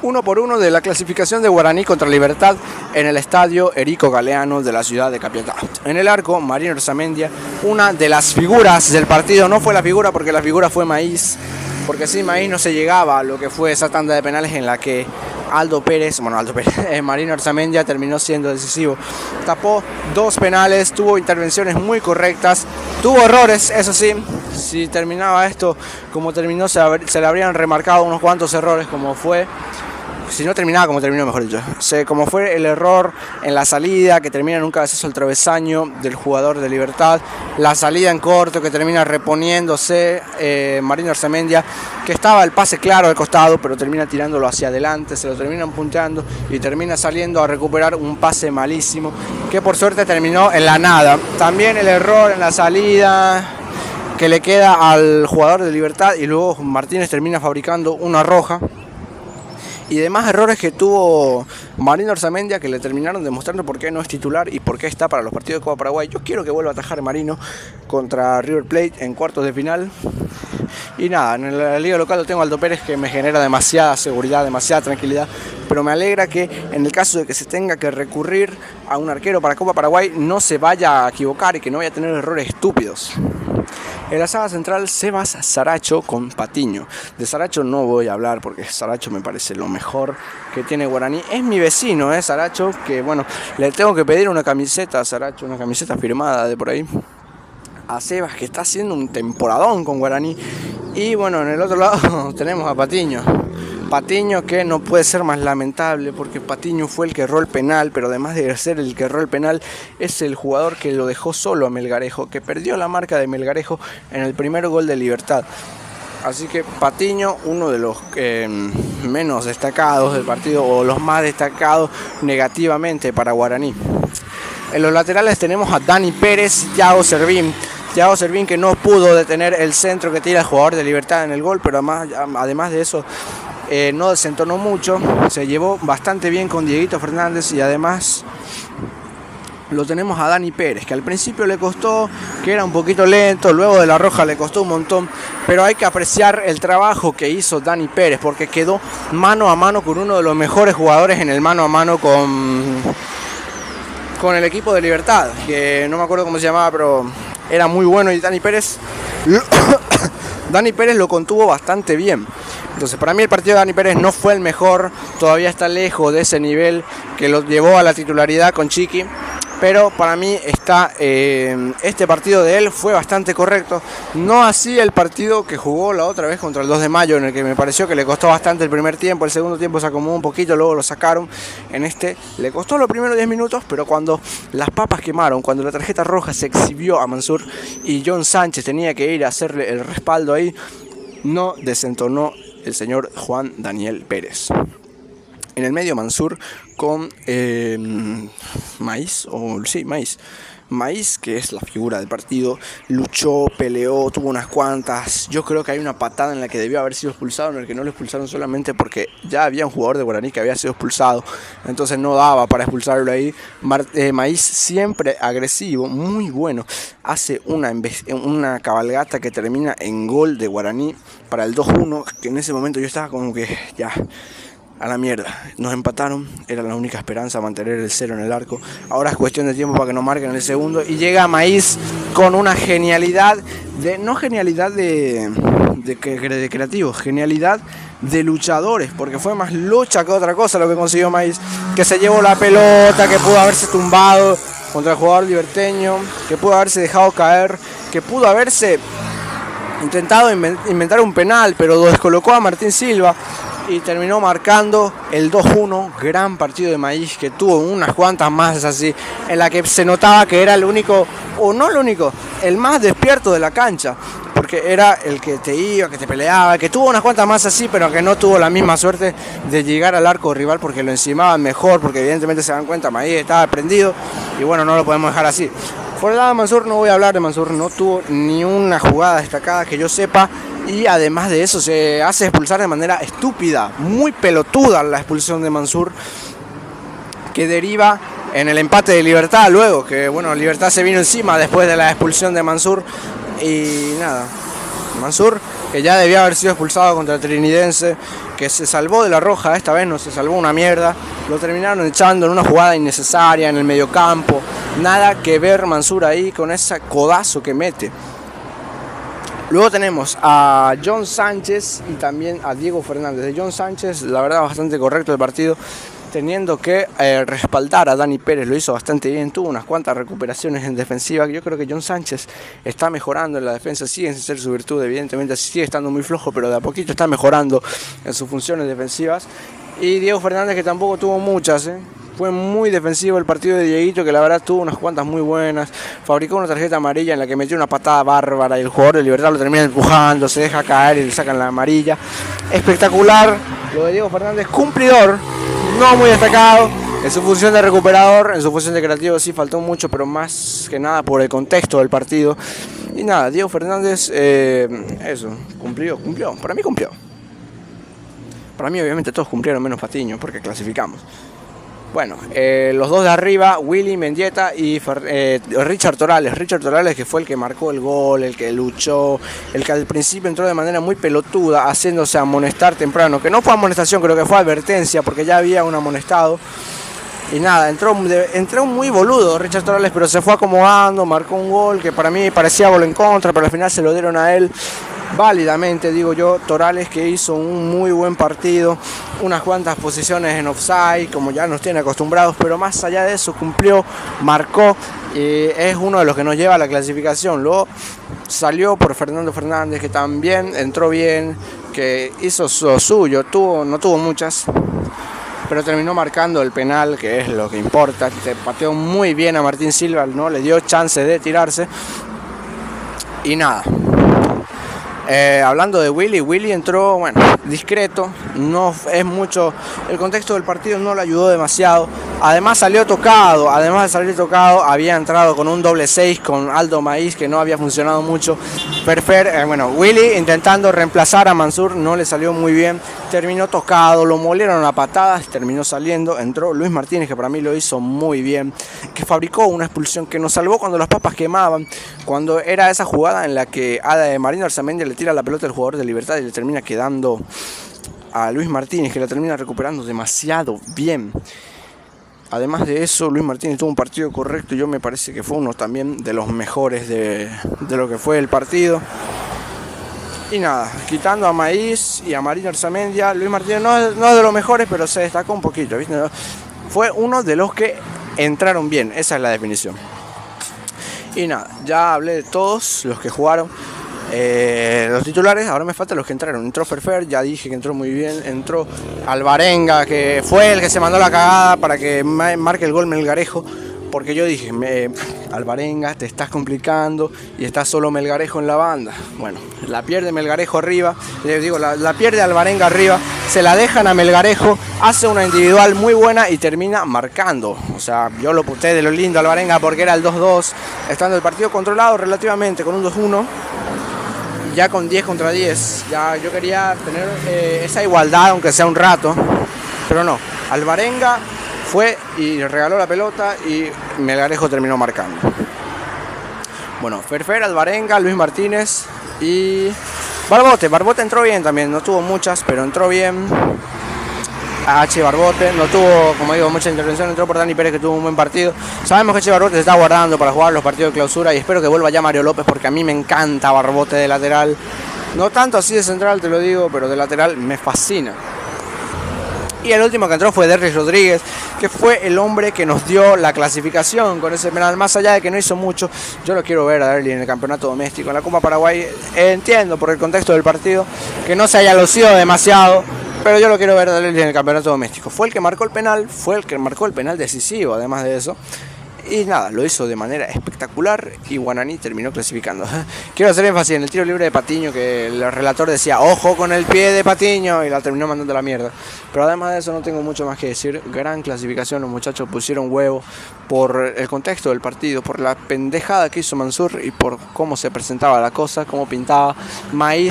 1-1 de la clasificación de Guaraní contra Libertad en el estadio Erico Galeano de la ciudad de Capiatá. En el arco, Marino Arzamendia, una de las figuras del partido. No fue la figura porque la figura fue Maíz, porque sin Maíz no se llegaba a lo que fue esa tanda de penales en la que Marino Arzamendia terminó siendo decisivo. Tapó 2 penales, tuvo intervenciones muy correctas, tuvo errores, eso sí. Si terminaba esto como terminó, se le habrían remarcado unos cuantos errores, como fue, si no terminaba como terminó, mejor dicho, como fue el error en la salida, que termina en un cabezazo al travesaño del jugador de Libertad, la salida en corto que termina reponiéndose Marino Arzamendia, que estaba el pase claro al costado, pero termina tirándolo hacia adelante, se lo terminan punteando y termina saliendo a recuperar un pase malísimo, que por suerte terminó en la nada. También el error en la salida que le queda al jugador de Libertad, y luego Martínez termina fabricando una roja. Y demás errores que tuvo Marino Arzamendia, que le terminaron demostrando por qué no es titular y por qué está para los partidos de Copa Paraguay. Yo quiero que vuelva a atajar Marino contra River Plate en cuartos de final. Y nada, en la liga local lo tengo a Aldo Pérez, que me genera demasiada seguridad, demasiada tranquilidad. Pero me alegra que en el caso de que se tenga que recurrir a un arquero para Copa Paraguay, no se vaya a equivocar y que no vaya a tener errores estúpidos. En la saga central, Sebas Saracho con Patiño. De Saracho no voy a hablar porque Saracho me parece lo mejor que tiene Guaraní. Es mi vecino, Saracho, que bueno, le tengo que pedir una camiseta a Saracho, una camiseta firmada de por ahí. A Sebas, que está haciendo un temporadón con Guaraní. Y bueno, en el otro lado tenemos a Patiño. Patiño, que no puede ser más lamentable, porque Patiño fue el que erró el penal, pero además de ser el que erró el penal, es el jugador que lo dejó solo a Melgarejo, que perdió la marca de Melgarejo en el primer gol de Libertad. Así que Patiño, uno de los menos destacados del partido, o los más destacados negativamente para Guaraní. En los laterales tenemos a Dani Pérez y Thiago Servín. Thiago Servín, que no pudo detener el centro que tira el jugador de Libertad en el gol, pero además de eso no desentonó mucho, se llevó bastante bien con Dieguito Fernández, y además lo tenemos a Dani Pérez, que al principio le costó, que era un poquito lento, luego de la roja le costó un montón, pero hay que apreciar el trabajo que hizo Dani Pérez, porque quedó mano a mano con uno de los mejores jugadores en el mano a mano con el equipo de Libertad, que no me acuerdo cómo se llamaba, pero era muy bueno, y Dani Pérez lo contuvo bastante bien. Entonces, para mí el partido de Dani Pérez no fue el mejor, todavía está lejos de ese nivel que lo llevó a la titularidad con Chiqui, pero para mí este partido de él fue bastante correcto. No así el partido que jugó la otra vez contra el 2 de mayo, en el que me pareció que le costó bastante el primer tiempo, el segundo tiempo se acomodó un poquito, luego lo sacaron. En este le costó los primeros 10 minutos, pero cuando las papas quemaron, cuando la tarjeta roja se exhibió a Mansur y John Sánchez tenía que ir a hacerle el respaldo ahí, no desentonó el señor Juan Daniel Pérez. En el medio, Mansur con Maíz, que es la figura del partido, luchó, peleó, tuvo unas cuantas. Yo creo que hay una patada en la que debió haber sido expulsado, en el que no lo expulsaron solamente porque ya había un jugador de Guaraní que había sido expulsado, entonces no daba para expulsarlo ahí. Maíz, siempre agresivo, muy bueno, hace una cabalgata que termina en gol de Guaraní para el 2-1, que en ese momento yo estaba como que ya, a la mierda, nos empataron, era la única esperanza mantener el 0 en el arco. Ahora es cuestión de tiempo para que nos marquen el segundo, y llega Maíz con una genialidad, no genialidad de creativos, genialidad de luchadores, porque fue más lucha que otra cosa lo que consiguió Maíz, que se llevó la pelota, que pudo haberse tumbado contra el jugador liberteño, que pudo haberse dejado caer, que pudo haberse intentado inventar un penal, pero lo descolocó a Martín Silva y terminó marcando el 2-1. Gran partido de Maíz, que tuvo unas cuantas más así, en la que se notaba que era el único, o no el único, el más despierto de la cancha, porque era el que te iba, que te peleaba, que tuvo unas cuantas más así, pero que no tuvo la misma suerte de llegar al arco rival, porque lo encimaban mejor, porque evidentemente se dan cuenta, Maíz estaba prendido, y bueno, no lo podemos dejar así. Por el lado de Mansur, no voy a hablar de Mansur, no tuvo ni una jugada destacada que yo sepa, y además de eso se hace expulsar de manera estúpida, muy pelotuda la expulsión de Mansur, que deriva en el empate de Libertad luego, que bueno, Libertad se vino encima después de la expulsión de Mansur, y nada, Mansur, que ya debía haber sido expulsado contra el Trinidense, que se salvó de la roja, esta vez no se salvó una mierda, lo terminaron echando en una jugada innecesaria en el mediocampo, nada que ver Mansur ahí con ese codazo que mete. Luego tenemos a John Sánchez y también a Diego Fernández. De John Sánchez, la verdad, bastante correcto el partido, teniendo que respaldar a Dani Pérez, lo hizo bastante bien, tuvo unas cuantas recuperaciones en defensiva. Yo creo que John Sánchez está mejorando en la defensa, sigue sin ser su virtud, evidentemente sigue estando muy flojo, pero de a poquito está mejorando en sus funciones defensivas. Y Diego Fernández, que tampoco tuvo muchas, fue muy defensivo el partido de Dieguito, que la verdad tuvo unas cuantas muy buenas, fabricó una tarjeta amarilla en la que metió una patada bárbara y el jugador de Libertad lo termina empujando, se deja caer y le sacan la amarilla. Espectacular lo de Diego Fernández, cumplidor, no muy destacado en su función de recuperador, en su función de creativo sí faltó mucho, pero más que nada por el contexto del partido. Y nada, Diego Fernández, eso, cumplió, para mí cumplió. Para mí obviamente todos cumplieron menos Patiño porque clasificamos. Bueno, los dos de arriba, Willy Mendieta y Richard Torales. Richard Torales, que fue el que marcó el gol, el que luchó, el que al principio entró de manera muy pelotuda, haciéndose amonestar temprano, que no fue amonestación, creo que fue advertencia, porque ya había un amonestado. Y nada, entró muy boludo Richard Torales, pero se fue acomodando, marcó un gol que para mí parecía gol en contra, pero al final se lo dieron a él. Válidamente, digo yo, Torales, que hizo un muy buen partido, unas cuantas posiciones en offside, como ya nos tiene acostumbrados, pero más allá de eso cumplió, marcó, es uno de los que nos lleva a la clasificación. Luego salió por Fernando Fernández, que también entró bien, que hizo lo suyo, no tuvo muchas, pero terminó marcando el penal, que es lo que importa. Pateó muy bien a Martín Silva, no le dio chance de tirarse. Y nada. Hablando de Willy entró, bueno, discreto, no es mucho, el contexto del partido no le ayudó demasiado, además de salir tocado, había entrado con un doble 6 con Aldo Maíz, que no había funcionado mucho. Willy intentando reemplazar a Mansur, no le salió muy bien, terminó tocado, lo molieron a patadas, terminó saliendo, entró Luis Martínez, que para mí lo hizo muy bien, que fabricó una expulsión, que nos salvó cuando las papas quemaban, cuando era esa jugada en la que Marino Arzamendi le tira la pelota al jugador de Libertad y le termina quedando a Luis Martínez, que la termina recuperando demasiado bien. Además de eso, Luis Martínez tuvo un partido correcto y yo me parece que fue uno también de los mejores de lo que fue el partido. Y nada, quitando a Maíz y a Marino Arzamendia, Luis Martínez no es de los mejores, pero se destacó un poquito, ¿viste? Fue uno de los que entraron bien, esa es la definición. Y nada, ya hablé de todos los que jugaron. Los titulares, ahora me faltan los que entraron. Entró Ferfer, ya dije que entró muy bien. Entró Alvarenga, que fue el que se mandó la cagada para que marque el gol Melgarejo, porque yo dije, Alvarenga, te estás complicando y está solo Melgarejo en la banda. Bueno, la pierde Melgarejo arriba, la pierde Alvarenga arriba, se la dejan a Melgarejo, hace una individual muy buena y termina marcando. O sea, yo lo puté de lo lindo Alvarenga porque era el 2-2, estando el partido controlado relativamente con un 2-1. Ya con 10 contra 10, ya yo quería tener esa igualdad, aunque sea un rato, pero no. Alvarenga fue y regaló la pelota y Melgarejo terminó marcando. Bueno, Ferfer, Alvarenga, Luis Martínez y Barbote entró bien también, no tuvo muchas, pero entró bien. Barbote no tuvo, como digo, mucha intervención, entró por Dani Pérez, que tuvo un buen partido. Sabemos que Barbote se está guardando para jugar los partidos de clausura y espero que vuelva ya Mario López, porque a mí me encanta Barbote de lateral, no tanto así de central, te lo digo, pero de lateral me fascina. Y el último que entró fue Derrick Rodríguez, que fue el hombre que nos dio la clasificación con ese penal. Más allá de que no hizo mucho, yo lo quiero ver a Derrick en el campeonato doméstico, en la Copa Paraguay. Entiendo por el contexto del partido que no se haya lucido demasiado, pero yo lo quiero ver a Derrick en el campeonato doméstico. Fue el que marcó el penal, fue el que marcó el penal decisivo, además de eso. Y nada, lo hizo de manera espectacular y Guaraní terminó clasificando. Quiero hacer énfasis en el tiro libre de Patiño, que el relator decía, ojo con el pie de Patiño, y la terminó mandando a la mierda. Pero además de eso no tengo mucho más que decir. Gran clasificación, los muchachos pusieron huevo por el contexto del partido, por la pendejada que hizo Mansur y por cómo se presentaba la cosa, cómo pintaba Maíz.